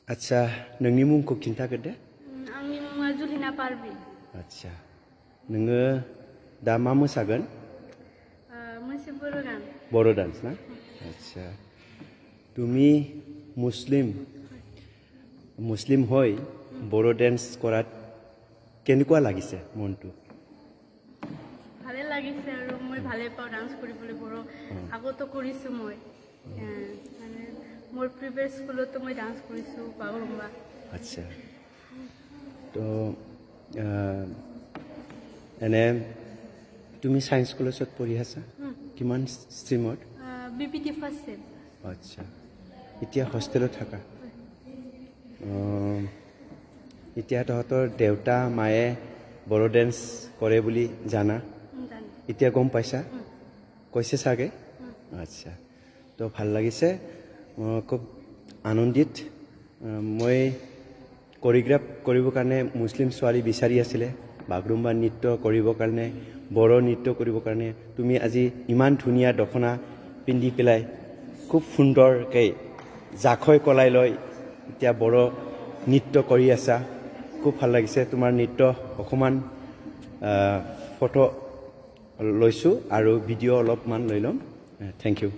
आच्छा नोंनि मुंखौ खिन्थाग्रोदो आंनि मुङा जुलिना पारभिन आच्छा नोङो दा मा मोसागोन मोनसे बर' गान বড়ো ডান্স না আচ্ছা তুমি মুসলিম হৈ বড়ো ডান্স কৰাত কেনেকুৱা লাগিছে মনটো ভালে লাগিছে আৰু মই ভালে পাওঁ ডান্স কৰিবলৈ বড়ো আগতো কৰিছো মই মানে মোৰ প্ৰিভিয়াছ স্কুলতো মই ডান্স কৰিছো বাগৰুম্বা আচ্ছা তো এনে তুমি সায়েন্স কলেজত পঢ়ি আছা কিমান ষ্ট্ৰীমত বিপিটি ফাৰ্ষ্ট ছেম আচ্ছা এতিয়া হোষ্টেলত থাকা এতিয়া তহঁতৰ দেউতা মায়ে বড়ো ডেন্স কৰে বুলি জানা এতিয়া গম পাইছা কৈছে চাগে আচ্ছা তো ভাল লাগিছে খুব আনন্দিত মই কোৰিওগ্ৰাফ কৰিবৰ কাৰণে মুছলিম ছোৱালী বিচাৰি আছিলে বাগৰুম্বা নৃত্য কৰিবৰ কাৰণে বড়ো নৃত্য কৰিবৰ কাৰণে তুমি আজি ইমান ধুনীয়া দখনা পিন্ধি পেলাই খুব সুন্দৰকৈ জাখৈ কলাই লৈ এতিয়া বড়ো নৃত্য কৰি আছা খুব ভাল লাগিছে তোমাৰ নৃত্য অকমান ফটো লৈছোঁ আৰু ভিডিঅ' অলপমান লৈ ল'ম থেংক ইউ